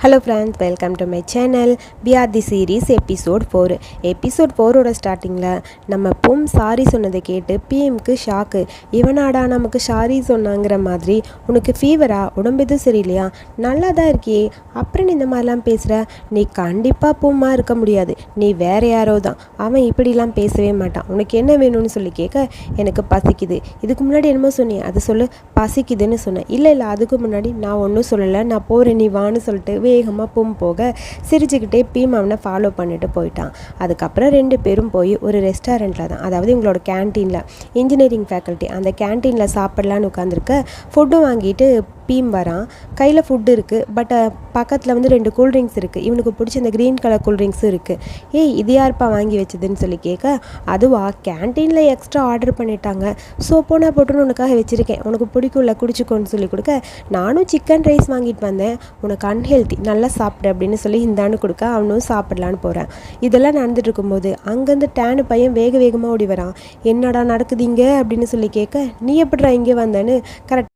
Hello friends, welcome to my channel. We are the series episode 4. Episode 4ஓட ஸ்டார்டிங்கில் நம்ம பொம் sorry சொன்னதை கேட்டு பிஎம்க்கு ஷாக்கு. இவனாடா நமக்கு சாரி சொன்னாங்கிற மாதிரி. உனக்கு ஃபீவரா, உடம்பு எதுவும் சரியில்லையா, நல்லா தான் இருக்கியே, அப்புறம் நீ இந்த மாதிரிலாம் பேசுகிற, நீ கண்டிப்பாக பொம்மா இருக்க முடியாது, நீ வேற யாரோ தான், அவன் இப்படிலாம் பேசவே மாட்டான், உனக்கு என்ன வேணும்னு சொல்லி கேட்க, எனக்கு பசிக்குது, இதுக்கு முன்னாடி என்னமோ சொன்னேன் அது சொல்லு, பசிக்குதுன்னு சொன்னேன். இல்லை அதுக்கு முன்னாடி நான் ஒன்றும் சொல்லலை, நான் போகிறேன் நீ வான்னு சொல்லிட்டு வேகமாக பொம் போக சிரிச்சுக்கிட்டே பீம் அவனை ஃபாலோ பண்ணிட்டு போயிட்டான். அதுக்கப்புறம் 2 பேரும் போய் ஒரு ரெஸ்டாரண்ட்டில் தான், அதாவது இவங்களோட கேன்டீனில், இன்ஜினியரிங் ஃபேக்கல்ட்டி அந்த கேன்டீனில் சாப்பிட்லான்னு உட்காந்துருக்க ஃபுட்டும் வாங்கிட்டு பீம் வரான். கையில் ஃபுட்டு இருக்குது, பட் பக்கத்தில் வந்து 2 கூல்ட்ரிங்க்ஸ் இருக்குது, இவனுக்கு பிடிச்ச அந்த க்ரீன் கலர் கூல்ட்ரிங்க்ஸும் இருக்குது. ஏய் இது யார்ப்பா வாங்கி வச்சதுன்னு சொல்லி கேட்க, அதுவா கேன்டீனில் எக்ஸ்ட்ரா ஆர்டர் பண்ணிட்டாங்க, ஸோ போனால் போட்டுன்னு உனக்காக வச்சுருக்கேன், உனக்கு பிடிக்கும்ல குடிச்சிக்கோன்னு சொல்லி கொடுக்க, நானும் சிக்கன் ரைஸ் வாங்கிட்டு வந்தேன், உனக்கு அன்ஹெல்த்தி நல்லா சாப்பிடு அப்படின்னு சொல்லி இந்தான்னு கொடுக்க அவனும் சாப்பிடலான்னு போகிறேன். இதெல்லாம் நடந்துட்டு இருக்கும்போது அங்கேருந்து டேனு பையன் வேகமாக ஓடி வரான். என்னடா நடக்குதுங்க அப்படின்னு சொல்லி கேட்க, நீ எப்படிடா இங்கே வந்தேன்னு கரெக்ட்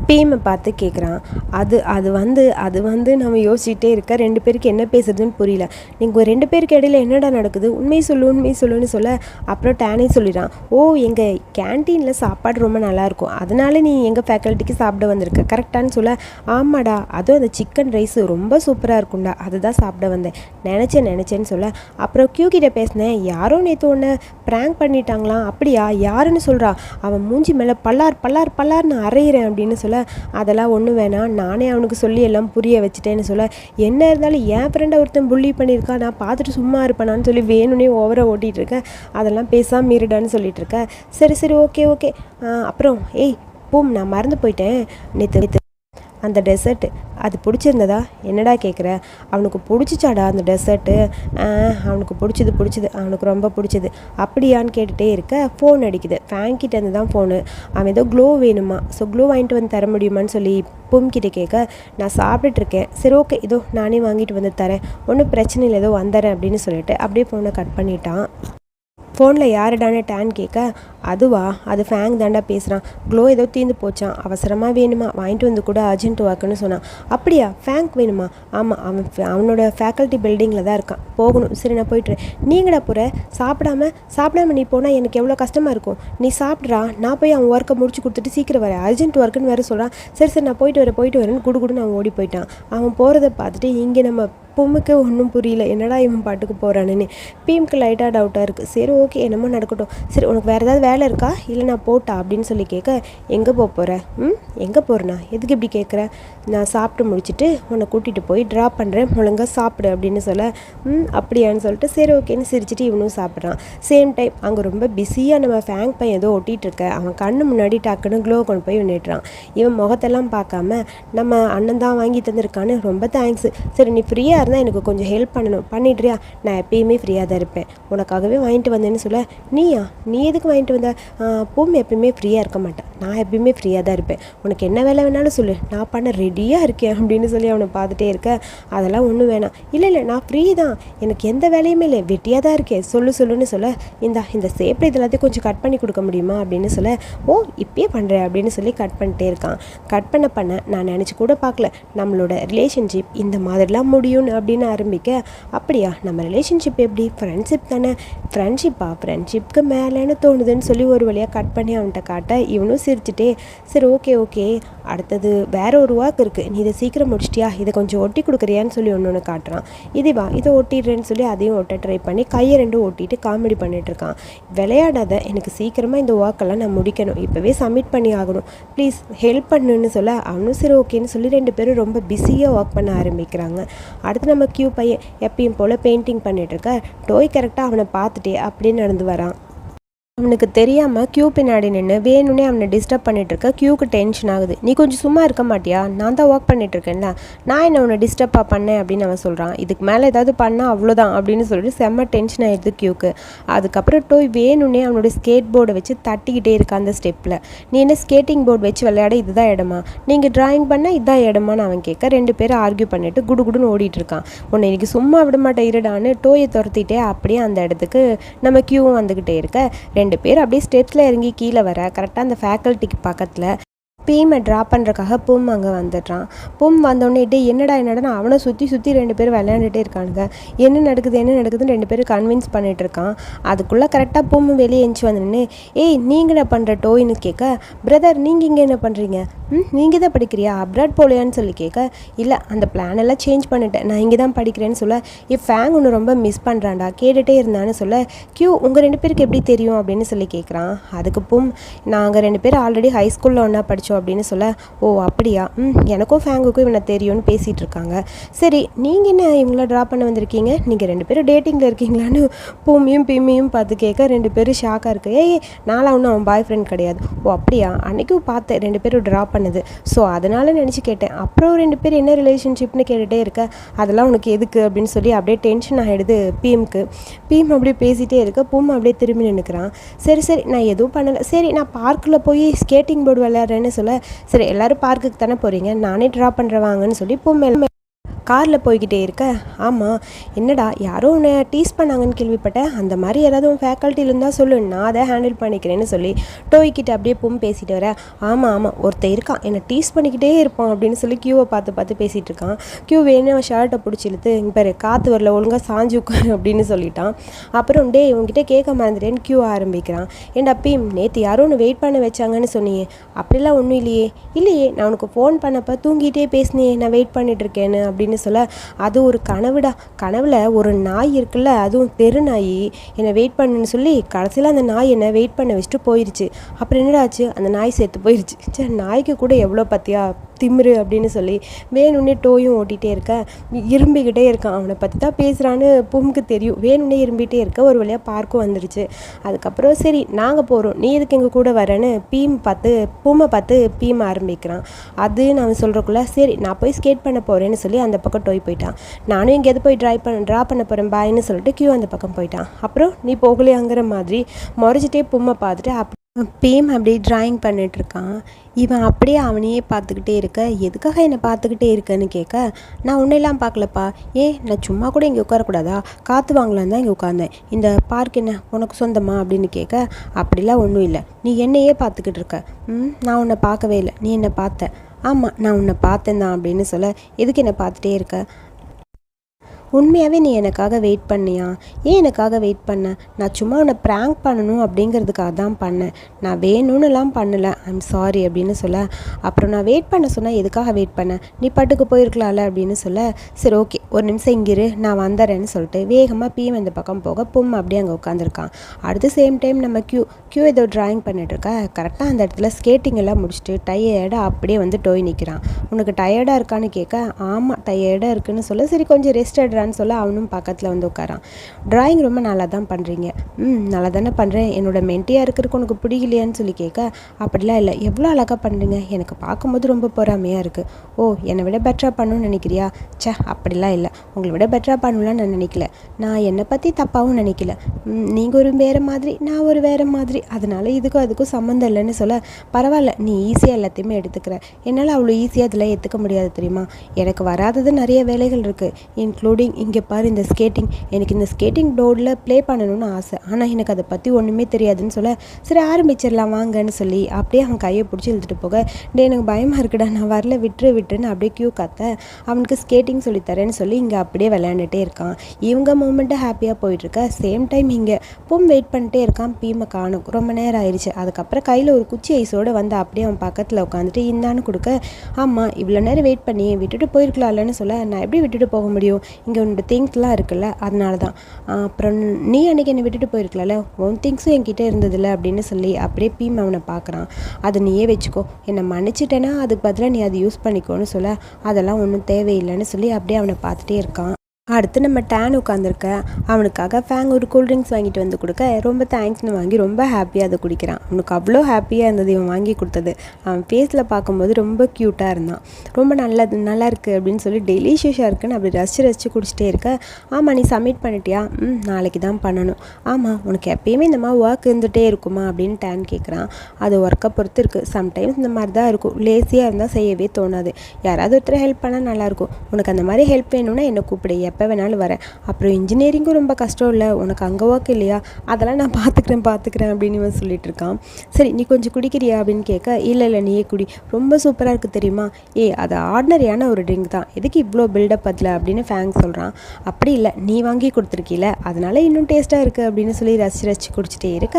பீமை பார்த்து கேட்குறான். அது வந்து நம்ம யோசிச்சுட்டே இருக்க, 2 பேருக்கு என்ன பேசுறதுன்னு புரியல. நீங்கள் 2 பேருக்கு இடையில என்னடா நடக்குது, உண்மை சொல்லுன்னு சொல்ல, அப்புறம் டேனே சொல்லிடான், ஓ எங்கள் கேன்டீனில் சாப்பாடு ரொம்ப நல்லாயிருக்கும், அதனால நீ எங்கள் ஃபேக்கல்ட்டிக்கு சாப்பிட வந்திருக்க கரெக்டான்னு சொல்ல, ஆமாடா அதுவும் அந்த சிக்கன் ரைஸு ரொம்ப சூப்பராக இருக்கும்டா, அதுதான் சாப்பிட வந்தேன், நினச்சேன்னு சொல்ல, அப்புறம் கிட்ட பேசினேன், யாரோ நேற்று ஒன்று ப்ராங்க் பண்ணிட்டாங்களாம், அப்படியா யாருன்னு சொல்கிறா, அவன் மூஞ்சி மேலே பல்லார்னு அரைகிறேன் அப்படின்னு சொல்ல, அதெல்லாம் ஒன்றும் வேணாம், நானே அவனுக்கு சொல்லி எல்லாம் புரிய வச்சுட்டேன்னு சொல்ல, என்ன இருந்தாலும் என் ஃப்ரெண்டை ஒருத்தன் புள்ளி பண்ணியிருக்கா, நான் பார்த்துட்டு சும்மா இருப்பேனான்னு சொல்லி வேணும்னே ஓவராக ஓட்டிகிட்டு இருக்கேன், அதெல்லாம் பேசாமல் இருடான்னு சொல்லிட்டு இருக்கேன். சரி ஓகே அப்புறம் ஏய் பூம், நான் மறந்து போயிட்டேன், நேற்று அந்த டெசர்ட்டு அது பிடிச்சிருந்ததா, என்னடா கேட்குற, அவனுக்கு பிடிச்சிச்சாடா அந்த டெசர்ட்டு, அவனுக்கு பிடிச்சது அவனுக்கு ரொம்ப பிடிச்சது, அப்படியான்னு கேட்டுகிட்டே இருக்க ஃபோன் அடிக்குது. ஃபேங்கிட்டேருந்து தான் ஃபோனு, அவன் ஏதோ க்ளோ வேணுமா, ஸோ க்ளோ வாங்கிட்டு வந்து தர முடியுமான்னு சொல்லி பொம்கிட்ட கேட்க, நான் சாப்பிட்டுட்ருக்கேன், சரி ஓகே இதோ நானே வாங்கிட்டு வந்து தரேன், ஒன்றும் பிரச்சனை இல்லை ஏதோ வந்துடுறேன் அப்படின்னு சொல்லிட்டு அப்படியே ஃபோனை கட் பண்ணிட்டான். ஃபோனில் யாருடானே டேன் கேட்க, அதுவா அது ஃபேங் தாண்டா பேசுகிறான், க்ளோ ஏதோ தீர்ந்து போச்சான், அவசரமாக வேணுமா வாங்கிட்டு வந்து கூட அர்ஜென்ட் ஒர்க்குன்னு சொன்னான். அப்படியா ஃபேங்க் வேணுமா, ஆமாம் அவனோட ஃபேக்கல்ட்டி பில்டிங்கில் தான் இருக்கான், போகணும், சரி நான் போய்ட்டுறேன். நீங்கடா போகிற, சாப்பிடாம நீ போனால் எனக்கு எவ்வளோ கஷ்டமாக இருக்கும், நீ சாப்பிட்றா, நான் போய் அவன் ஒர்க்கை முடிச்சு கொடுத்துட்டு சீக்கிரம் வரேன், அர்ஜென்ட் ஒர்க்குன்னு வேறு சொல்கிறான். சரி நான் போயிட்டு வரேன்னு குடுன்னு அவன் ஓடி போயிட்டான். அவன் போகிறத பார்த்துட்டு இங்கே நம்ம பொம்முக்கு ஒன்றும் புரியல, என்னடா இவன் பாட்டுக்கு போகிறானுன்னு. பீமுக்கு லைட்டாக டவுட்டாக இருக்குது. சரி ஓகே என்னமோ நடக்கட்டும், சரி உனக்கு வேறு ஏதாவது வேலை இருக்கா, இல்லை நான் போட்டா அப்படின்னு சொல்லி கேட்க, எங்கே போகிறேன், எங்கே போகிறேண்ணா, எதுக்கு இப்படி கேட்குற, நான் சாப்பிட்டு முடிச்சுட்டு உன்னை கூட்டிகிட்டு போய் ட்ராப் பண்ணுறேன், ஒழுங்காக சாப்பிடு அப்படின்னு சொல்ல, அப்படியான்னு சொல்லிட்டு சரி ஓகேன்னு சிரிச்சிட்டு இவனும் சாப்பிட்றான். சேம் டைம் அங்கே ரொம்ப பிஸியாக நம்ம ஃபேங்க் பையன் ஏதோ ஒட்டிகிட்டு இருக்க, அவன் கண்ணு முன்னாடி டக்குன்னு க்ளோ கொண்டு போய் நின்றுறான். இவன் முகத்தெல்லாம் பார்க்காம, நம்ம அண்ணன் தான் வாங்கி தந்திருக்கான்னு, ரொம்ப தேங்க்ஸ், சரி நீ ஃப்ரீயாக இருந்தால் எனக்கு கொஞ்சம் ஹெல்ப் பண்ணிடுறியா, நான் எப்பயுமே ஃப்ரீயாக தான் இருப்பேன், உனக்காகவே வாங்கிட்டு வந்தேன்னு சொல்ல, நீ எதுக்கு வாங்கிட்டு வந்த, பூமி எப்பயுமே ஃப்ரீயாக இருக்க மாட்டேன், நான் எப்பயுமே ஃப்ரீயாக தான் இருப்பேன், உனக்கு என்ன வேலை வேணாலும் சொல்லு, நான் பண்ண ரெடியாக இருக்கேன் அப்படின்னு சொல்லி அவனை பார்த்துட்டே இருக்க, அதெல்லாம் ஒன்றும் வேணாம், இல்லை நான் ஃப்ரீ தான், எனக்கு எந்த வேலையுமே இல்லை, வெட்டியாக தான் இருக்கேன், சொல்லுன்னு சொல்ல, இந்த சேப்பில் இது எல்லாத்தையும் கொஞ்சம் கட் பண்ணி கொடுக்க முடியுமா அப்படின்னு சொல்ல, ஓ இப்பயே பண்ணுறேன் அப்படின்னு சொல்லி கட் பண்ணிட்டே இருக்கான். கட் பண்ண நான் நினச்சி கூட பார்க்கல நம்மளோட ரிலேஷன்ஷிப் இந்த மாதிரிலாம் முடியும்னு அப்படின்னு ஆரம்பிக்க, அப்படியா நம்ம ரிலேஷன்ஷிப் எப்படி, ஃப்ரெண்ட்ஷிப் தானே, ஃப்ரெண்ட்ஷிப்க்கு மேலேன்னு தோணுதுன்னு சொல்லி ஒரு வழியாக கட் பண்ணி அவன்கிட்ட காட்ட, இவனும் சிரிச்சுட்டே சரி ஓகே அடுத்தது வேற ஒரு ஒர்க் இருக்குது, நீ இதை சீக்கிரம் முடிச்சிட்டியா, இதை கொஞ்சம் ஒட்டி கொடுக்குறியான்னு சொல்லி ஒன்று காட்டுறான். இதை ஒட்டிடுறேன்னு சொல்லி அதையும் ஒட்ட ட்ரை பண்ணி கையை 2 ஒட்டிட்டு காமெடி பண்ணிட்டுருக்கான். விளையாடாத, எனக்கு சீக்கிரமாக இந்த ஒர்க்கெல்லாம் நான் முடிக்கணும், இப்போவே சப்மிட் பண்ணி ஆகணும், ப்ளீஸ் ஹெல்ப் பண்ணுன்னு சொல்ல, அவனும் சரி ஓகேன்னு சொல்லி 2 பேரும் ரொம்ப பிஸியாக ஒர்க் பண்ண ஆரம்பிக்கிறாங்க. அடுத்து நம்ம பையன் எப்பயும் போல் பெயிண்டிங் பண்ணிட்டு இருக்க, டோய் கரெக்டாக அவனை பார்த்துட்டே அப்படியே நடந்து வரான். அவனுக்கு தெரியாமல் பின்னாடி நின்று வேணும்னே அவனை டிஸ்டர்ப் பண்ணிட்டு இருக்க. க்கு டென்ஷன் ஆகுது, நீ கொஞ்சம் சும்மா இருக்க மாட்டியா, நான் தான் ஒர்க் பண்ணிட்டு இருக்கேன்ல, நான் என்ன உன்னை டிஸ்டர்பாக பண்ணேன் அப்படின்னு அவன் சொல்கிறான். இதுக்கு மேலே ஏதாவது பண்ணால் அவ்வளோதான் அப்படின்னு சொல்லிட்டு செம்ம டென்ஷன் ஆகிடுது க்கு. அதுக்கப்புறம் டோய் வேணும்னே அவனோட ஸ்கேட் போர்டை வச்சு தட்டிக்கிட்டே இருக்க அந்த ஸ்டெப்பில், நீ என்ன ஸ்கேட்டிங் போர்டு வச்சு விளையாட இதுதான் இடமா, நீங்கள் டிராயிங் பண்ணால் இதுதான் இடமான்னு அவன் கேட்க, 2 பேரும் ஆர்கியூ பண்ணிட்டு குடுன்னு ஓடிட்டு இருக்கான். உன்னை இன்னைக்கு சும்மா விட மாட்டேன் இருடான்னு டோயை துரத்திட்டே அப்படியே அந்த இடத்துக்கு நம்ம வந்துக்கிட்டே இருக்க. 2 பேர் அப்படியே ஸ்டெப்ஸில் இறங்கி கீழே வர கரெக்டாக அந்த ஃபேக்கல்ட்டிக்கு பக்கத்தில் பீமை ட்ராப் பண்ணுறக்காக பூம் அங்கே வந்துடுறான். பூம் வந்தோடனே டே என்னடா அவனை சுற்றி சுற்றி 2 பேர் விளையாண்டுட்டே இருக்கானுங்க. என்ன நடக்குதுன்னு 2 பேரும் கன்வின்ஸ் பண்ணிகிட்டு இருக்கான். அதுக்குள்ளே கரெக்டாக பூம் வெளியே எழுந்துச்சி வந்துன்னு, ஏய் நீங்கள் என்ன பண்ணுற டோயின்னு கேட்க, பிரதர் நீங்கள் இங்கே என்ன பண்ணுறீங்க? நீங்கள் தான் படிக்கிறியா, அப்ராட் போலையான்னு சொல்லி கேட்க, இல்லை அந்த பிளான் எல்லாம் சேஞ்ச் பண்ணிட்டேன், நான் இங்கே தான் படிக்கிறேன்னு சொல்ல, ஃபேங் ஒன்று ரொம்ப மிஸ் பண்ணுறான்டா கேட்டுகிட்டே இருந்தான்னு சொல்ல, உங்கள் 2 பேருக்கு எப்படி தெரியும் அப்படின்னு சொல்லி கேட்குறான். அதுக்கு பூம், நாங்கள் 2 பேர் ஆல்ரெடி ஹை ஸ்கூலில் ஒன்றா படித்தோம் அப்படின்னு சொல்ல, ஓ அப்படியா, எனக்கும் ஃபேங்குக்கும் இவனை தெரியும்னு பேசிகிட்டு இருக்காங்க. சரி நீங்கள் என்ன இவங்கள ட்ரா பண்ண வந்திருக்கீங்க, நீங்கள் 2 பேரும் டேட்டிங்கில் இருக்கீங்களான்னு பூமியும் பீமையும் பார்த்து கேட்க 2 பேரும் ஷாக்காக இருக்கு. நானும் ஒன்றும் அவன் பாய் ஃப்ரெண்ட் கிடையாது. ஓ அப்படியா, அன்றைக்கும் பார்த்தேன் 2 பேரும் ட்ரா பண்ணுது, ஸோ அதனால் நினச்சி கேட்டேன். அப்புறம் 2 பேர் என்ன ரிலேஷன்ஷிப்னு கேட்டுகிட்டே இருக்க, அதெல்லாம் உனக்கு எதுக்கு அப்படின்னு சொல்லி அப்படியே டென்ஷன் ஆகிடுது பீமுக்கு. பீம் அப்படியே பேசிகிட்டே இருக்க பூம் அப்படியே திரும்பி நின்றுக்கிறான். சரி நான் எதுவும் பண்ணலை, சரி நான் பார்க்கில் போய் ஸ்கேட்டிங் போர்டு விளையாடுறேன்னு சொல்ல, சரி எல்லோரும் பார்க்குக்கு தானே போகிறீங்க, நானே ட்ரா பண்ணுறவாங்கன்னு சொல்லி பூம் காரில் போய்கிட்டே இருக்க, ஆமாம் என்னடா யாரோ உன்னை டீஸ் பண்ணாங்கன்னு கேள்விப்பட்டேன், அந்த மாதிரி யாராவது உன் ஃபேக்கல்ட்டியில் இருந்தால் சொல்லு, நான் அதை ஹேண்டில் பண்ணிக்கிறேன்னு சொல்லி டோய்கிட்ட அப்படியே பேசிட்டு வர. ஆமாம் ஒருத்தர் இருக்கான் என்னை டீஸ் பண்ணிக்கிட்டே இருப்பான் அப்படின்னு சொல்லி கியூவை பார்த்து பேசிகிட்டு இருக்கான். கியூ வேணும் அவன் ஷர்ட்டை பிடிச்சி இழுத்து, இங்கே பாரு காற்று வரல ஒழுங்காக சாஞ்சு உட்காரு அப்படின்னு சொல்லிட்டான். அப்புறம் உங்ககிட்ட கேட்க மறந்துட்டேன்னு கியூ ஆரம்பிக்கிறான். ஏன்டா பீம், நேற்று யாரோ ஒன்று வெயிட் பண்ண வச்சாங்கன்னு சொன்னியே, அப்படிலாம் ஒன்றும் இல்லையே நான் உனக்கு ஃபோன் பண்ணப்போ தூங்கிட்டே பேசினியே நான் வெயிட் பண்ணிட்டு இருக்கேன்னு அப்படின்னு சொல்ல, அது ஒரு கனவுல ஒரு நாய் இருக்குல்ல, அதுவும் தெரு நாய் என்னை வெயிட் பண்ணுன்னு சொல்லி கடைசியில் அந்த நாய் என்னை வெயிட் பண்ண வச்சுட்டு போயிடுச்சு. அப்புறம் என்னடா ஆச்சு, அந்த நாய் செத்து போயிடுச்சு. சரி நாய்க்கு கூட எவ்வளோ பற்றியா திமிரு அப்படின்னு சொல்லி வேணும்னே டோயும் ஓட்டிகிட்டே இருக்க, இரும்பிக்கிட்டே இருக்கான். அவனை பற்றி தான் பேசுகிறான்னு பூமுக்கு தெரியும். வேணும்னே இரும்பிகிட்டே இருக்க, ஒரு வழியாக பார்க்கும் வந்துடுச்சு. அதுக்கப்புறம் சரி நாங்கள் போகிறோம், நீ எதுக்கு எங்கள் கூட வரேன்னு பூமை பார்த்து பீம் ஆரம்பிக்கிறான். அது நான் சொல்கிறக்குள்ள சரி நான் போய் ஸ்கேட் பண்ண போகிறேன்னு சொல்லி அந்த பக்கம் டோய் போயிட்டான். நானும் எங்கேயாவது போய் ட்ரா பண்ண போகிறேன் பாய்ன்னு சொல்லிட்டு கியூ அந்த பக்கம் போயிட்டான். அப்புறம் நீ போகலையாங்கிற மாதிரி முறைச்சிட்டே பூமை பார்த்துட்டு பீம் அப்படியே ட்ராயிங் பண்ணிகிட்ருக்கான். இவன் அப்படியே அவனையே பார்த்துக்கிட்டே இருக்க, எதுக்காக என்னை பார்த்துக்கிட்டே இருக்கன்னு கேட்க, நான் உன்னையெல்லாம் பார்க்கலப்பா, நான் சும்மா கூட இங்கே உட்காரக்கூடாதா, காற்று வாங்கலான்னு தான் இங்கே உட்காந்தேன், இந்த பார்க் என்ன உனக்கு சொந்தமா அப்படின்னு கேட்க, அப்படிலாம் ஒன்றும் இல்லை, நீ என்னையே பார்த்துக்கிட்டு இருக்க. நான் உன்னை பார்க்கவே இல்லை, நீ என்னை பார்த்த. ஆமாம் நான் உன்னை பார்த்தேன் தான் அப்படின்னு சொல்ல, எதுக்கு என்னை பார்த்துட்டே இருக்க, உண்மையாகவே நீ எனக்காக வெயிட் பண்ணியா, எனக்காக வெயிட் பண்ண, நான் சும்மா உன்னை ப்ராங்க் பண்ணணும் அப்படிங்கிறதுக்காக தான் பண்ணேன், நான் வேணும்னுலாம் பண்ணலை, ஐம் சாரி அப்படின்னு சொல்ல, அப்புறம் நான் வெயிட் பண்ண சொன்னால் எதுக்காக வெயிட் பண்ண, நீ பாட்டுக்கு போயிருக்கலாம்ல அப்படின்னு சொல்ல, சரி ஓகே ஒரு நிமிஷம் இங்கிரு நான் வந்துடுறேன்னு சொல்லிட்டு வேகமாக பீம் இந்த பக்கம் போக பூம் அப்படியே அங்கே உட்காந்துருக்கான். அடுத்த சேம் டைம் நம்ம கியூ ஏதோ ட்ராயிங் பண்ணிட்டுருக்க, கரெக்டாக அந்த இடத்துல ஸ்கேட்டிங் எல்லாம் முடிச்சுட்டு டயர்டாக அப்படியே டோய் நிற்கிறான். உனக்கு டயர்டாக இருக்கான்னு கேட்க, ஆமாம் டயர்டாக இருக்குன்னு சொல்ல, சரி கொஞ்சம் ரெஸ்ட் சொல்ல அவனும் பக்கத்தில் உட்காரான். ட்ராயிங் ரொம்ப நல்லா தான் பண்ணுறீங்க, நல்லா தானே பண்ணுறேன், என்னோட மென்ட்டியாக இருக்கிறதுக்கு உனக்கு பிடிக்கலையான்னு சொல்லி கேட்க, அப்படிலாம் இல்லை எவ்வளோ அழகாக பண்ணுறீங்க, எனக்கு பார்க்கும்போது ரொம்ப பொறாமையாக இருக்குது. ஓ என்னை விட பெட்டராக பண்ணணும்னு நினைக்கிறியா, அப்படிலாம் இல்லை, உங்களை விட பெட்டராக பண்ணலான்னு நான் நினைக்கல, நான் என்னை பற்றி தப்பாகவும் நினைக்கல, நீங்கள் ஒரு வேறு மாதிரி நான் ஒரு வேறு மாதிரி, அதனால் இதுக்கும் அதுக்கும் சம்மந்தம் இல்லைன்னு சொல்ல, பரவாயில்ல நீ ஈஸியாக எல்லாத்தையுமே எடுத்துக்கிற, என்னால் அவ்வளோ ஈஸியாக அதில் ஏற்றுக்க முடியாது தெரியுமா, எனக்கு வராதது நிறைய வேலைகள் இருக்குது, இன்க்ளூடிங் இங்கே பாரு இந்த ஸ்கேட்டிங், எனக்கு இந்த ஸ்கேட்டிங் போர்டில் ப்ளே பண்ணணும்னு ஆசை, ஆனால் எனக்கு அதை பற்றி ஒன்றுமே தெரியாதுன்னு சொல்ல, சரி ஆரம்பிச்சிடலாம் வாங்கன்னு சொல்லி அப்படியே அவன் கையை பிடிச்சி இழுத்துட்டு போக, எனக்கு பயமாக இருக்குடா நான் வரல விட்டுருன்னு அப்படியே கியூ கத்த, அவனுக்கு ஸ்கேட்டிங் சொல்லித்தரேன்னு சொல்லி இங்கே அப்படியே விளையாண்டுட்டே இருக்கான். இவங்க மூமெண்ட்டு ஹாப்பியாக போயிட்டுருக்க, சேம் டைம் இங்கே வெயிட் பண்ணிட்டே இருக்கான். பீமை காணும், ரொம்ப நேரம் ஆயிடுச்சு. அதுக்கப்புறம் கையில் ஒரு குச்சி ஐஸோடு அப்படியே அவன் பக்கத்தில் உட்காந்துட்டு இந்தான்னு கொடுக்க, ஆமாம் இவ்வளோ நேரம் வெயிட் பண்ணி விட்டுட்டு போயிருக்கலாம்லன்னு சொல்ல, நான் எப்படி விட்டுட்டு போக முடியும், இங்கே உன்னோட திங்ஸ்லாம் இருக்குல்ல அதனால தான், அப்புறம் நீ அன்றைக்கி என்னை விட்டுட்டு போயிருக்கலாம்ல, உன் திங்ஸும் என்கிட்ட இருந்ததில்ல அப்படின்னு சொல்லி அப்படியே பீம் அவனை பார்க்குறான். அதை நீயே வச்சுக்கோ, என்னை மன்னிச்சிட்டேன்னா அதுக்கு பதிலாக நீ அதை யூஸ் பண்ணிக்கோன்னு சொல்ல, அதெல்லாம் ஒன்றும் தேவையில்லைன்னு சொல்லி அப்படியே அவனை பார்த்துட்டே இருக்கான். அடுத்து நம்ம டேன் உட்காந்துருக்க, அவனுக்காக ஃபேங் ஒரு கூல்ட்ரிங்க்ஸ் வாங்கிட்டு வந்து கொடுக்க, ரொம்ப தேங்க்ஸ்னு வாங்கி ரொம்ப ஹாப்பியாக அதை குடிக்கிறான். அவனுக்கு அவ்வளோ ஹாப்பியாக இருந்தது இவன் வாங்கி கொடுத்தது. அவன் ஃபேஸில் பார்க்கும்போது ரொம்ப க்யூட்டாக இருந்தான். ரொம்ப நல்லா இருக்குது அப்படின்னு சொல்லி டெலிஷியஸாக இருக்குன்னு அப்படி ரசித்து குடிச்சிட்டே இருக்க, ஆமாம் நீ சப்மிட் பண்ணிட்டியா, நாளைக்கு தான் பண்ணணும். ஆமாம் உனக்கு எப்பயுமே இந்த மாதிரி ஒர்க் இருந்துகிட்டே இருக்குமா அப்படின்னு டேன் கேட்குறான். அது ஒர்க்கை பொறுத்து இருக்குது, சம்டைம்ஸ் இந்த மாதிரி தான் இருக்கும், லேசியாக இருந்தால் செய்யவே தோணாது, யாராவது ஒருத்தர் ஹெல்ப் பண்ணால் நல்லாயிருக்கும், உனக்கு அந்த மாதிரி ஹெல்ப் வேணும்னா என்னை கூப்பிடு, எப்போ எப்போ வேணாலும் வரேன். அப்புறம் இன்ஜினியரிங்கும் ரொம்ப கஷ்டம் இல்லை, உனக்கு அங்கே ஒர்க் இல்லையா, அதெல்லாம் நான் பார்த்துக்கிறேன் அப்படின்னு இவன் சொல்லிட்டு இருக்கான். சரி நீ கொஞ்சம் குடிக்கிறியா அப்படின்னு கேட்க, இல்லை நீயே குடி, ரொம்ப சூப்பராக இருக்குது தெரியுமா. அது ஆர்டினரியான ஒரு ட்ரிங்க் தான், எதுக்கு இவ்வளோ பில்டப் அதில் அப்படின்னு ஃபேங்க் சொல்கிறான். அப்படி இல்லை, நீ வாங்கி கொடுத்துருக்கீல அதனால இன்னும் டேஸ்ட்டாக இருக்குது அப்படின்னு சொல்லி ரசித்து குடிச்சிட்டே இருக்க,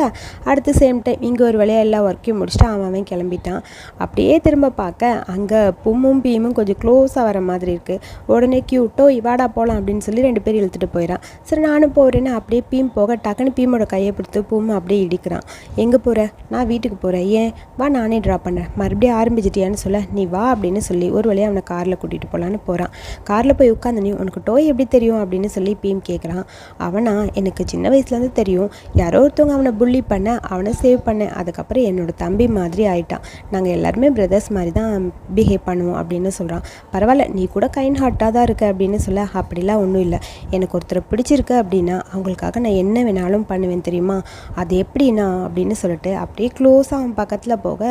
அடுத்து சேம் டைம் இங்கே ஒரு வேலையாக எல்லா ஒர்க்கையும் முடிச்சுட்டு அவன் கிளம்பிட்டான். அப்படியே திரும்ப பார்க்க அங்கே பும்மும் பீமும் கொஞ்சம் க்ளோஸாக வர மாதிரி இருக்குது. உடனே கியூட்டோ இவாடா போகலாம் அப்படின்னு சொல்லி 2 பேரும் இழுத்துட்டு போயிடறான். சரி நானும் போகிறேன்னு அப்படியே பீம் போக டக்குன்னு பீமோட கையை பிடித்து பூம் அப்படியே இடிக்கிறான். எங்கே போகிற? நான் வீட்டுக்கு போகிறேன். ஏன்? வா நானே ட்ராப் பண்ணுறேன். மறுபடியும் ஆரம்பிச்சிட்டியான்னு சொல்ல, நீ வா அப்படின்னு சொல்லி ஒரு வழியாக அவனை காரில் கூட்டிகிட்டு போகலான்னு போகிறான். காரில் போய் உட்காந்து, நீ உனக்கு டோய் எப்படி தெரியும் அப்படின்னு சொல்லி பீம் கேட்குறான். அவனா, எனக்கு சின்ன வயசுலேருந்து தெரியும், யாரோ ஒருத்தவங்க அவனை புள்ளி பண்ண, அவனை சேவ் பண்ணேன், அதுக்கப்புறம் என்னோட தம்பி மாதிரி ஆயிட்டான், நாங்கள் எல்லாருமே பிரதர்ஸ் மாதிரி தான் பிஹேவ் பண்ணுவோம் அப்படின்னு சொல்கிறான். பரவாயில்ல, நீ கூட கைண்ட் ஹார்ட்டாக தான் இருக்க அப்படின்னு சொல்ல, அப்படிலாம் ஒன்றும் இல்லை, எனக்கு ஒருத்தரை பிடிச்சிருக்கு அப்படின்னா அவங்களுக்காக நான் என்ன வேணாலும் பண்ணுவேன் தெரியுமா, அது எப்படின்னா அப்படின்னு சொல்லிட்டு அப்படியே க்ளோஸாக அவன் பக்கத்தில் போக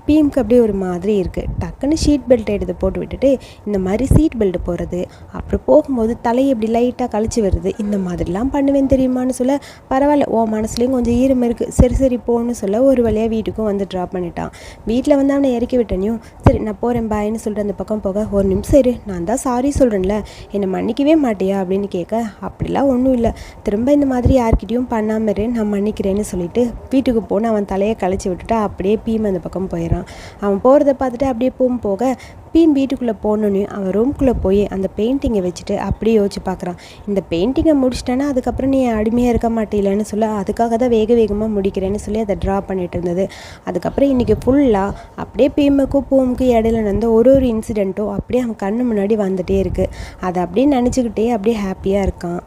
பீமுக்கு அப்படியே ஒரு மாதிரி இருக்குது. டக்குன்னு ஷீட் பெல்ட் எடுத்து போட்டு விட்டுட்டு, இந்த மாதிரி சீட் பெல்ட் போடுறது, அப்புறம் போகும்போது தலையை இப்படி லைட்டாக கழிச்சு வருது, இந்த மாதிரிலாம் பண்ணுவேன் தெரியுமான்னு சொல்ல, பரவாயில்ல உன் மனசுலேயும் கொஞ்சம் ஈரம் இருக்குது, சரி போன்னு சொல்ல ஒரு வழியாக வீட்டுக்கும் வந்து ட்ராப் பண்ணிட்டான். வீட்டில் வந்து அவனை இறக்கி விட்டனையும், சரி நான் போகிறேன் பாய்ன்னு சொல்லிட்டு அந்த பக்கம் போக, ஒரு நிமிஷம் இரு, நான் தான் சாரி சொல்கிறேன்ல, என்னை மன்னிக்கவே மாட்டியா அப்படின்னு கேட்க, அப்படிலாம் ஒன்றும் இல்லை, திரும்ப இந்த மாதிரி யார்கிட்டையும் பண்ணாமல் இரு, நான் மன்னிக்கிறேன்னு சொல்லிட்டு வீட்டுக்கு போன அவன் தலையை கழிச்சு விட்டுட்டு அப்படியே பீம் அந்த பக்கம் போயிடறான். அவன் போகிறத பார்த்துட்டு அப்படியே பூம் போக, பீம் வீட்டுக்குள்ளே போகணுன்னு அவன் ரூம்குள்ளே போய் அந்த பெயிண்டிங்கை வச்சுட்டு அப்படியே யோசிச்சு பார்க்குறான். இந்த பெயிண்டிங்கை முடிச்சிட்டேன்னா அதுக்கப்புறம் நீ அடிமையாக இருக்க மாட்டேலன்னு சொல்ல, அதுக்காக தான் வேகமாக முடிக்கிறேன்னு சொல்லி அதை ட்ரா பண்ணிட்டு இருந்தது. அதுக்கப்புறம் இன்றைக்கி ஃபுல்லாக அப்படியே பீமுக்கும் பூமுக்கும் இடையில நடந்த ஒரு இன்சிடெண்ட்டும் அப்படியே அவன் கண்ணு முன்னாடி வந்துகிட்டே இருக்குது. அதை அப்படியே நினச்சிக்கிட்டே அப்படியே ஹாப்பியாக இருக்கான்.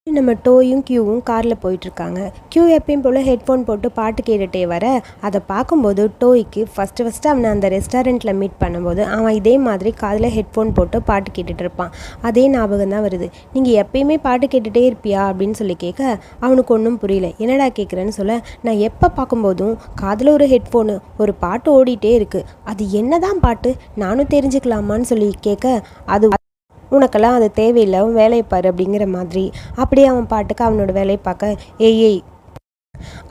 நம்ம டோயும் கியூவும் காரில் போயிட்டுருக்காங்க. கியூ எப்பயும் போல் ஹெட்ஃபோன் போட்டு பாட்டு கேட்டுகிட்டே வர, அதை பார்க்கும்போது டோய்க்கு ஃபஸ்ட்டு அவனை அந்த ரெஸ்டாரண்ட்டில் மீட் பண்ணும்போது அவன் இதே மாதிரி காதில் ஹெட்ஃபோன் போட்டு பாட்டு கேட்டுட்டு இருப்பான். அதே ஞாபகம் தான் வருது. நீங்கள் எப்பயுமே பாட்டு கேட்டுகிட்டே இருப்பியா அப்படின்னு சொல்லி கேட்க, அவனுக்கு ஒன்றும் புரியல. என்னடா கேட்குறேன்னு சொல்ல, நான் எப்போ பார்க்கும்போதும் காதில் ஒரு ஹெட்ஃபோனு ஒரு பாட்டு ஓடிட்டே இருக்குது, அது என்ன தான் பாட்டு நானும் தெரிஞ்சுக்கலாமான்னு சொல்லி கேட்க, அது உனக்கெல்லாம் அது தேவையில்லை, அவன் வேலையை பாரு அப்படிங்கிற மாதிரி அப்படியே அவன் பாட்டுக்கு அவனோட வேலையை பார்க்க, ஏய்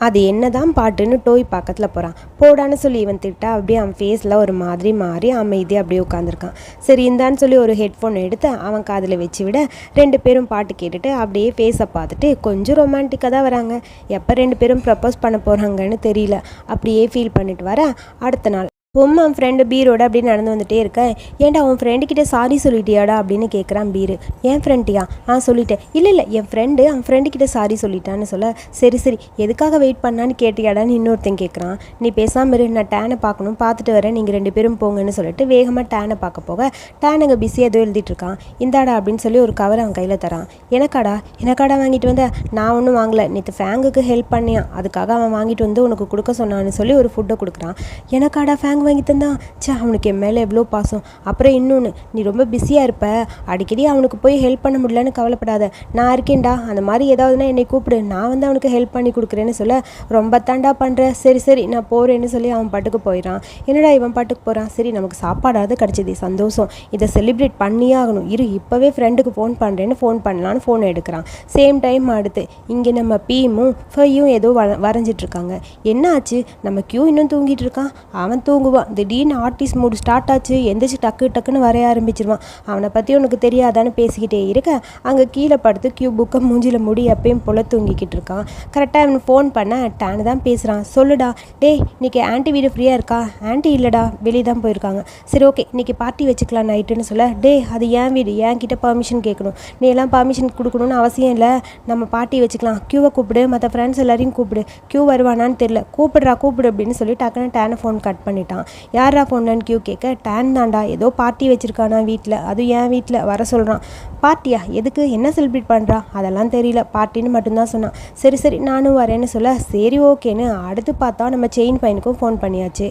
அது என்ன தான் பாட்டுன்னு டோய் பக்கத்தில் போகிறான். போடான்னு சொல்லி இவன் திட்டா அப்படியே அவன் ஃபேஸில் ஒரு மாதிரி மாறி அமைதியாக அப்படியே உட்காந்துருக்கான். சரி இந்தான்னு சொல்லி ஒரு ஹெட்ஃபோன் எடுத்து அவன் காதில் வச்சு விட, 2 பேரும் பாட்டு கேட்டுட்டு அப்படியே ஃபேஸை பார்த்துட்டு கொஞ்சம் ரொமான்டிக்காக தான் வராங்க. எப்போ 2 பேரும் ப்ரப்போஸ் பண்ண போகிறாங்கன்னு தெரியல, அப்படியே ஃபீல் பண்ணிட்டு வர, அடுத்த நாள் அவன் ஃப்ரெண்டு பீரோட அப்படின்னு நடந்து வந்துட்டே இருக்கேன். ஏன்டா உன் ஃப்ரெண்டுக்கிட்ட சாரி சொல்லிட்டியாடா அப்படின்னு கேட்குறான் பீரு. என் ஃப்ரெண்ட்டியா? சொல்லிட்டேன். இல்லை என் ஃப்ரெண்டு அவன் ஃப்ரெண்டுக்கிட்ட சாரி சொல்லிட்டான்னு சொல்ல, சரி எதுக்காக வெயிட் பண்ணான்னு கேட்டியாடான்னு இன்னொருத்தன் கேட்குறான். நீ பேசாமல் இரு, நான் டேனை பார்க்கணும், பார்த்துட்டு வரேன், நீங்கள் 2 பேரும் போங்கன்னு சொல்லிட்டு வேகமாக டேனை பார்க்க போக, டேன் அங்கே பிஸியாக ஏதோ எழுதிட்டு இருக்கான். இந்தாடா அப்படின்னு சொல்லி ஒரு கவர் அவன் கையில் தரான். எனக்காடா வாங்கிட்டு வந்த? நான் ஒன்றும் வாங்கலை, நேற்று ஃபேங்குக்கு ஹெல்ப் பண்ணியான், அதுக்காக அவன் வாங்கிட்டு வந்து உனக்கு கொடுக்க சொன்னான்னு சொல்லி ஒரு ஃபுட்டை கொடுக்குறான். எனக்காடா ஃபேங் வாங்கி தந்தான்? அவனுக்கு என் மேலே எவ்வளோ பாசம். அப்புறம் இன்னொன்று, நீ ரொம்ப பிஸியாக இருப்ப, அடிக்கடி அவனுக்கு போய் ஹெல்ப் பண்ண முடியலன்னு கவலைப்படாத, நான் இருக்கேன்டா, அந்த மாதிரி ஏதாவதுனா என்னை கூப்பிடு, நான் வந்து அவனுக்கு ஹெல்ப் பண்ணி கொடுக்குறேன்னு சொல்ல, ரொம்ப தாண்டா பண்ணுற, சரி நான் போகிறேன்னு சொல்லி அவன் பாட்டுக்கு போயிடான். என்னடா இவன் பாட்டுக்கு போகிறான், சரி நமக்கு சாப்பாடாவது கிடச்சிது, சந்தோஷம், இதை செலிப்ரேட் பண்ணியே ஆகணும், இப்போவே ஃப்ரெண்டுக்கு ஃபோன் பண்ணுறேன்னு ஃபோன் பண்ணலான்னு ஃபோன் எடுக்கிறான். சேம் டைம் அடுத்து இங்கே நம்ம பீமும் ஃபையும் ஏதோ வரைஞ்சிட்ருக்காங்க. என்ன ஆச்சு? நம்ம கியூ இன்னும் தூங்கிட்டு இருக்கான், அவன் தூங்குவான், திடீர்னு ஆர்டிஸ்ட் மூடு ஸ்டார்ட் ஆச்சு, எந்திரிச்சு டக்குன்னு வரைய ஆரம்பிச்சிருவான். அவனை பற்றி உனக்கு தெரியாதான்னு பேசிக்கிட்டே இருக்க, அங்கே கீழே படுத்து கியூ புக்கை மூஞ்சில் முடி எப்பயும் போல தூங்கிக்கிட்டு இருக்கான். கரெக்டாக அவன் ஃபோன் பண்ண டேனு தான் பேசுகிறான். சொல்லுடா, டே இன்றைக்கி ஆன்ட்டி வீடு ஃப்ரீயாக இருக்கா? ஆன்ட்டி இல்லைடா, வெளியே தான் போயிருக்காங்க. சரி ஓகே, இன்றைக்கி பார்ட்டி வச்சுக்கலாம் நைட்டுன்னு சொல்ல, டே அது ஏன் வீடு, என்கிட்ட பர்மிஷன் கேட்கணும், நீ எல்லாம் பர்மிஷன் கொடுக்கணும்னு அவசியம் இல்லை, நம்ம பார்ட்டி வச்சுக்கலாம், கியூவை கூப்பிடு, மற்ற ஃப்ரெண்ட்ஸ் எல்லாரையும் கூப்பிடு, கியூ வருவானான்னு தெரியல, கூப்பிடு அப்படின்னு சொல்லி டக்குன்னு டேனை ஃபோன் கட் பண்ணிட்டான். யாரா ஃபோன்னு கியூ கேட்க, டேன் தாண்டா, ஏதோ பார்ட்டி வச்சுருக்கானா வீட்டில், அதுவும் என் வீட்டில் வர சொல்கிறான். பார்ட்டியா? எதுக்கு, என்ன செலிப்ரேட் பண்ணுறா? அதெல்லாம் தெரியல, பார்ட்டின்னு மட்டும்தான் சொன்னான். சரி நானும் வரேன்னு சொல்ல, சரி ஓகேன்னு அடுத்து பார்த்தா நம்ம செயின் பையனுக்கும் ஃபோன் பண்ணியாச்சு.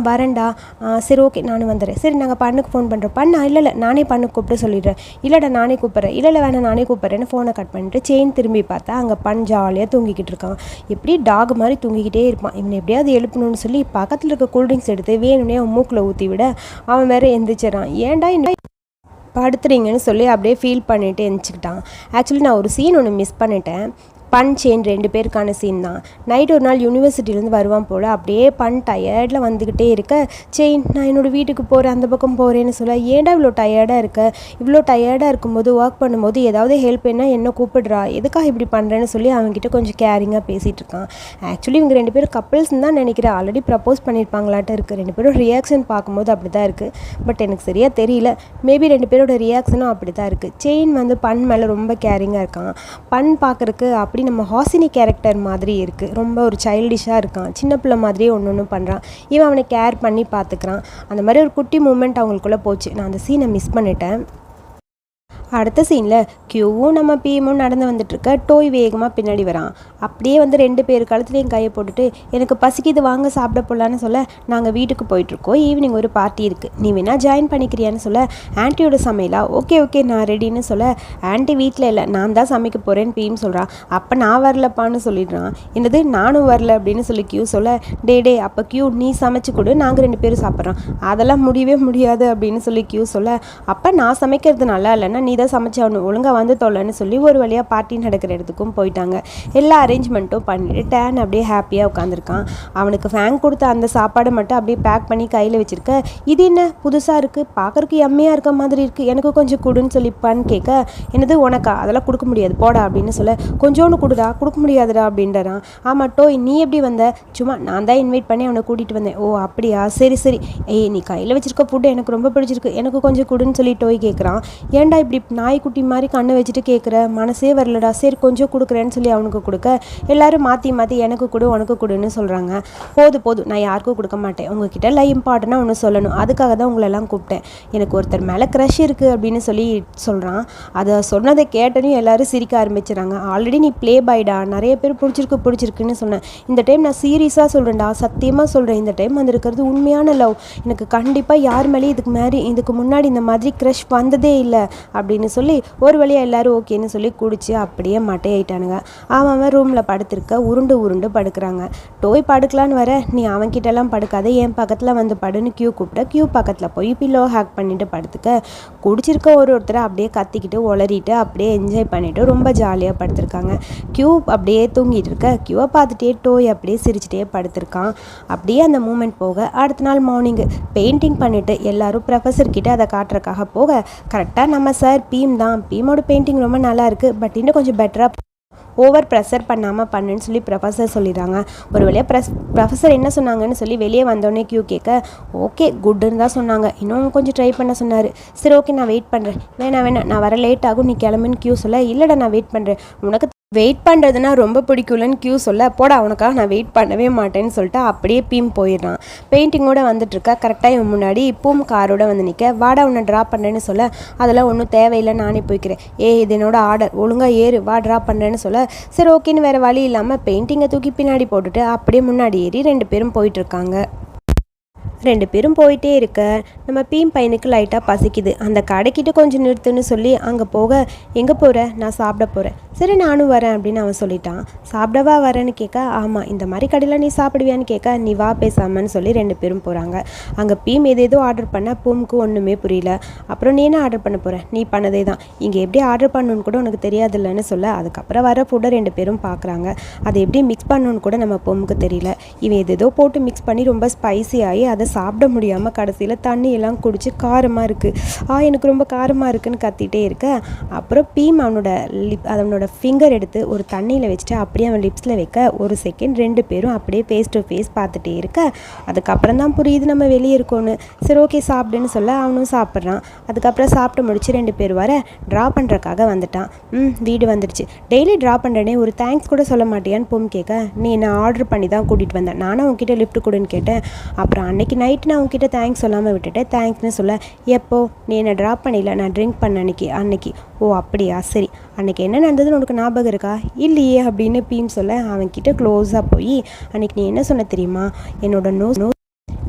வரேன்டா, சரி ஓகே நானும் வந்துடுறேன், சரி நாங்கள் பண்ணுக்கு ஃபோன் பண்ணுறோம். இல்லை நானே பண்ணுக்கு கூப்பிட்டு சொல்லிடுறேன். இல்லைடா நானே கூப்பிட்றேன், இல்லை வேணாம் நானே கூப்பிட்றேன்னு ஃபோனை கட் பண்ணிட்டு செயின் திரும்பி பார்த்தா அங்கே ஜாலியாக தூங்கிக்கிட்டு இருக்கான். எப்படி டாக் மாதிரி தூங்கிக்கிட்டே இருப்பான். இவனை எப்படியாவது எழுப்பணும்னு சொல்லி பக்கத்தில் இருக்க கூல்ட்ரிங்க்ஸ் எடுத்து வேணும்னே அவன் மூக்கில் ஊற்றி விட அவன் வேற எந்திரிச்சிடறான். ஏன்டா படுத்துறீங்கன்னு சொல்லி அப்படியே ஃபீல் பண்ணிவிட்டு எழுந்திரிச்சிக்கிட்டான். ஆக்சுவலி நான் ஒரு சீன் ஒன்று மிஸ் பண்ணிட்டேன். பன் செயின் 2 பேருக்கான சீன் தான். நைட் ஒரு நாள் யூனிவர்சிட்டிலேருந்து வருவான் போல். அப்படியே பன் டயர்டில் வந்துக்கிட்டே இருக்க, செயின் நான் என்னோடய வீட்டுக்கு போகிறேன், அந்த பக்கம் போகிறேன்னு சொல்ல, ஏன்டா இவ்வளோ டயர்டாக இருக்க, இவ்வளோ டயர்டாக இருக்கும்போது ஒர்க் பண்ணும்போது ஏதாவது ஹெல்ப் என்ன என்ன கூப்பிடுறா, எதுக்காக இப்படி பண்ணுறேன்னு சொல்லி அவங்ககிட்ட கொஞ்சம் கேரிங்காக பேசிகிட்டு இருக்கான். ஆக்சுவலி இவங்க 2 பேரும் கப்பிள்ஸ்ன்னு தான் நினைக்கிறேன். ஆல்ரெடி ப்ரப்போஸ் பண்ணியிருப்பாங்களாட்ட இருக்குது. 2 பேரும் ரியாக்ஷன் பார்க்கும்போது அப்படி தான் இருக்குது. பட் எனக்கு சரியாக தெரியல. மேபி 2 பேரோட ரியாக்ஷனும் அப்படி தான் இருக்குது. செயின் வந்து பன் மேலே ரொம்ப கேரிங்காக இருக்கான். பன் பார்க்குறக்கு அப்படி நம்ம ஹாசினி கேரக்டர் மாதிரி இருக்குது. ரொம்ப ஒரு சைல்டிஷாக இருக்கான். சின்ன பிள்ளை மாதிரியே ஒன்று பண்ணுறான். இவன் அவனை கேர் பண்ணி பார்த்துக்கிறான். அந்த மாதிரி ஒரு குட்டி மூமெண்ட் அவங்களுக்குள்ளே போச்சு. நான் அந்த சீனை மிஸ் பண்ணிட்டேன். அடுத்த சீனில் கியூவும் நம்ம பிஎம்மும் நடந்து வந்துட்டுருக்க, டோய் வேகமாக பின்னாடி வரான். அப்படியே வந்து 2 பேர் கழுத்துலேயும் கையை போட்டுட்டு, எனக்கு பசிக்குது வாங்க சாப்பிட போடலான்னு சொல்ல, நாங்கள் வீட்டுக்கு போயிட்டுருக்கோம், ஈவினிங் ஒரு பார்ட்டி இருக்குது, நீ வேணால் ஜாயின் பண்ணிக்கிறியான்னு சொல்ல, ஆன்ட்டியோட சமையலா, ஓகே ஓகே நான் ரெடின்னு சொல்ல, ஆன்ட்டி வீட்டில் இல்லை நான் தான் சமைக்க போகிறேன்னு பிஎம் சொல்கிறான். அப்போ நான் வரலப்பான்னு சொல்லிடுறான். என்னது நானும் வரல அப்படின்னு சொல்லி கியூ சொல்ல, டே அப்போ கியூ நீ சமைச்சு கொடு, நாங்கள் 2 பேரும் சாப்பிட்றோம். அதெல்லாம் முடியவே முடியாது அப்படின்னு சொல்லி கியூ சொல்ல, அப்போ நான் சமைக்கிறது நல்லா இல்லைன்னா நீ தான் சமைச்சாகணும், ஒழுங்காக வந்து தொல்லைன்னு சொல்லி ஒரு வழியாக பார்ட்டி நடக்கிற இடத்துக்கும் போயிட்டாங்க. எல்லா அரேஞ்ச்மெண்ட்டும் பண்ணிட்டு டேன் அப்படியே ஹாப்பியாக உட்காந்துருக்கான். அவனுக்கு ஃபேங் கொடுத்த அந்த சாப்பாடை மட்டும் அப்படியே பேக் பண்ணி கையில் வச்சுருக்க, இது என்ன புதுசாக இருக்குது, பார்க்குறக்கு எம்மையாக இருக்க மாதிரி இருக்குது, எனக்கு கொஞ்சம் கொடுன்னு சொல்லிப்பான்னு கேட்க, என்னது உனக்கா, அதெல்லாம் கொடுக்க முடியாது போடா அப்படின்னு சொல்ல, கொஞ்சோன்னு கொடுடா, கொடுக்க முடியாதுடா அப்படின்றான். ஆமாம் டோய் நீ எப்படி வந்த, சும்மா நான் தான் இன்வைட் பண்ணி அவனை கூட்டிகிட்டு வந்தேன். ஓ அப்படியா சரி சரி, ஏய் நீ கையில் வச்சுருக்க ஃபுட்டு எனக்கு ரொம்ப பிடிச்சிருக்கு, எனக்கு கொஞ்சம் கொடுன்னு சொல்லி டோய் கேட்குறான். ஏன்டா இப்படி நாய்க்குட்டி மாதிரி கண்ணை வச்சுட்டு கேட்குற, மனசே வரலடா, சரி கொஞ்சம் கொடுக்குறேன்னு சொல்லி அவனுக்கு கொடுக்க, எல்லோரும் மாற்றி மாற்றி எனக்கு கொடு உனக்கு கொடுன்னு சொல்கிறாங்க. போதும் நான் யாருக்கும் கொடுக்க மாட்டேன், உங்ககிட்ட எல்லாம் இம்பார்ட்டனாக ஒன்று சொல்லணும், அதுக்காக தான் உங்களெல்லாம் கூப்பிட்டேன், எனக்கு ஒருத்தர் மேலே க்ரஷ் இருக்குது அப்படின்னு சொல்லி சொல்கிறான். அதை சொன்னதை கேட்டனையும் எல்லோரும் சிரிக்க ஆரம்பிச்சுறாங்க. ஆல்ரெடி நீ ப்ளே பாய்டா, நிறைய பேர் பிடிச்சிருக்குன்னு சொன்னேன், இந்த டைம் நான் சீரியஸாக சொல்கிறேன்டா, சத்தியமாக சொல்கிறேன், இந்த டைம் வந்திருக்கிறது உண்மையான லவ், எனக்கு கண்டிப்பாக யார் மேலேயும் இதுக்கு முன்னாடி இந்த மாதிரி க்ரஷ் வந்ததே இல்லை அப்படின்னு சொல்லி ஒரு வழியாக எல்லோரும் ஓகேன்னு சொல்லி குடிச்சு அப்படியே மட்டையாயிட்டானுங்க. அவன் ரூமில் படுத்திருக்க உருண்டு படுக்கிறாங்க. டோய் படுக்கலான்னு வர, நீ அவன்கிட்டலாம் படுக்காத, என் பக்கத்தில் வந்து படுன்னு கியூ கூப்பிட்ட, கியூ பக்கத்தில் போய் பில்லோ ஹேக் பண்ணிட்டு படுத்துக்க, குடிச்சிருக்க ஒருத்தரை அப்படியே கத்திக்கிட்டு உளறிட்டு அப்படியே என்ஜாய் பண்ணிவிட்டு ரொம்ப ஜாலியாக படுத்திருக்காங்க. கியூ அப்படியே தூங்கிட்டு இருக்க, கியூவை பார்த்துட்டே டோய் அப்படியே சிரிச்சிட்டே படுத்திருக்கான். அப்படியே அந்த மூமெண்ட் போக அடுத்த நாள் மார்னிங்கு பெயிண்டிங் பண்ணிவிட்டு எல்லோரும் ப்ரொஃபஸர்கிட்ட அதை காட்டுறக்காக போக, கரெக்டாக நம்ம சார் பீம் தான், பீமோட பெயிண்டிங் ரொம்ப நல்லா இருக்குது, பட் இன்னும் கொஞ்சம் பெட்டராக ஓவர் ப்ரெஷர் பண்ணாமல் பண்ணுன்னு சொல்லி ப்ரொஃபஸர் சொல்லிடுறாங்க. ஒரு வழியாக ப்ரொஃபஸர் என்ன சொன்னாங்கன்னு சொல்லி வெளியே வந்தோடனே கியூ கேட்க, ஓகே குட்டுன்னு தான் சொன்னாங்க, இன்னும் கொஞ்சம் ட்ரை பண்ண சொன்னார், சரி ஓகே நான் வெயிட் பண்ணுறேன், வேணாம் நான் வர லேட் ஆகும் நீ கிளம்புன்னு கியூ சொல்ல, இல்லைடா நான் வெயிட் பண்ணுறேன், உனக்கு வெயிட் பண்ணுறதுனா ரொம்ப பிடிக்கும்லன்னு கியூ சொல்ல, போடா உனக்காக நான் வெயிட் பண்ணவே மாட்டேன்னு சொல்லிட்டு அப்படியே பீம் போயிடுறான். பெயிண்டிங்கோடு வந்துட்டுருக்கா. கரெக்டாக இவன் முன்னாடி இப்பவும் காரோட வந்து நிற்க, வாடா உன்னை ட்ரா பண்ணுறேன்னு சொல்ல, அதெல்லாம் ஒன்றும் தேவையில்லை நானே போய்க்கிறேன், இது என்னோட ஆர்டர், ஒழுங்காக ஏறு வா ட்ரா பண்ணுறேன்னு சொல்ல, சரி ஓகேன்னு வேறு வழி இல்லாமல் பெயிண்டிங்கை தூக்கி பின்னாடி போட்டுட்டு அப்படியே முன்னாடி ஏறி 2 பேரும் போயிட்டுருக்காங்க. 2 பேரும் போயிட்டே இருக்க, நம்ம பீம் பையனுக்கு லைட்டாக பசிக்குது, அந்த கடைக்கிட்ட கொஞ்சம் நிறுத்துன்னு சொல்லி அங்கே போக, எங்கே போகிற, நான் சாப்பிட போகிறேன், சரி நானும் வரேன் அப்படின்னு அவன் சொல்லிட்டான். சாப்பிடவா வரேன்னு கேட்க, ஆமாம் இந்த மாதிரி கடையில் நீ சாப்பிடுவியான்னு கேட்க, நீ வா பேசாமன்னு சொல்லி 2 பேரும் போகிறாங்க. அங்கே பீம் ஏதேதோ ஆர்டர் பண்ண பூமுக்கு ஒன்றுமே புரியல. அப்புறம் நீ என்ன ஆர்டர் பண்ண போகிற, நீ பண்ணதே தான், இங்கே எப்படி ஆர்டர் பண்ணணுன்னு கூட உனக்கு தெரியாதுல்லன்னு சொல்ல, அதுக்கப்புறம் வர ஃபுட்டை 2 பேரும் பார்க்குறாங்க. அதை எப்படி மிக்ஸ் பண்ணணுன்னு கூட நம்ம பூமுக்கு தெரியல. இவன் ஏதேதோ போட்டு மிக்ஸ் பண்ணி ரொம்ப ஸ்பைசி ஆகி அதை சாப்பிட முடியாமல் கடைசியில் தண்ணியெல்லாம் குடிச்சு காரமாக இருக்குது, எனக்கு ரொம்ப காரமாக இருக்குன்னு கத்திட்டே இருக்க, அப்புறம் பீம் அவனோட ஃபிங்கர் எடுத்து ஒரு தண்ணியில் வச்சுட்டு அப்படியே அவன் லிப்ஸில் வைக்க, ஒரு செகண்ட் 2 பேரும் அப்படியே ஃபேஸ் டு ஃபேஸ் பார்த்துட்டே இருக்க, அதுக்கப்புறம் தான் புரியுது நம்ம வெளியே இருக்கோன்னு. சரி ஓகே சாப்பிடுன்னு சொல்ல அவனும் சாப்பிட்றான். அதுக்கப்புறம் சாப்பிட்டு முடிச்சு 2 பேர் வர ட்ரா பண்ணுறக்காக வந்துட்டான். வீடு வந்துடுச்சு. டெய்லி ட்ரா பண்ணுறேனே ஒரு தேங்க்ஸ் கூட சொல்ல மாட்டியான்னு பூம் கேட்க, நீ என்ன ஆர்டர் பண்ணி தான் கூட்டிகிட்டு வந்தேன், நானும் உங்ககிட்ட லிஃப்ட் கொடுன்னு கேட்டேன், அப்புறம் அன்னைக்கு நைட்டு நான் உங்ககிட்ட தேங்க்ஸ் சொல்லாமல் விட்டுட்டேன், தேங்க்ஸ்னு சொல்ல, எப்போ நீ என்னை ட்ரா பண்ணிடல, நான் ட்ரிங்க் பண்ண அன்னைக்கு ஓ அப்படியா சரி, அன்றைக்கி என்ன நடந்ததுன்னு உனக்கு ஞாபகம் இருக்கா, இல்லையே அப்படின்னு பீம் சொல்ல, அவன்கிட்ட க்ளோஸாக போய், அன்றைக்கி நீ என்ன சொன்ன தெரியுமா,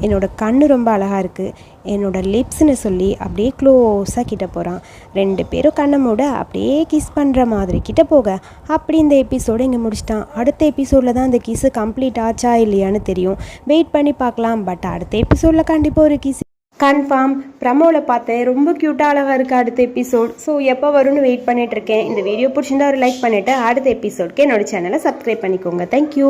என்னோட கண்ணு ரொம்ப அழகாக இருக்குது, என்னோட லிப்ஸ்ன்னு சொல்லி அப்படியே க்ளோஸாக கிட்ட போகிறான். 2 பேரும் கண்ணை மூட அப்படியே கிஸ் பண்ணுற மாதிரி கிட்ட போக, அப்படி இந்த எபிசோடு இங்கே முடிச்சிட்டான். அடுத்த எபிசோடில் தான் அந்த கிஸ்ஸு கம்ப்ளீட் ஆச்சா இல்லையான்னு தெரியும். வெயிட் பண்ணி பார்க்கலாம். பட் அடுத்த எபிசோடில் கண்டிப்பாக ஒரு கிஸ் கன்ஃபார்ம் ப்ரமோவில் பார்த்தேன், ரொம்ப க்யூட்டாக அழகாக இருக்குது அடுத்த எபிசோட். ஸோ எப்போ வரும்னு வெயிட் பண்ணிட்டு இருக்கேன். இந்த வீடியோ பிடிச்சிருந்தா ஒரு லைக் பண்ணிவிட்டு அடுத்த எபிசோட்க்கு என்னோட சேனலை சப்ஸ்கிரைப் பண்ணிக்கோங்க. தேங்க்யூ.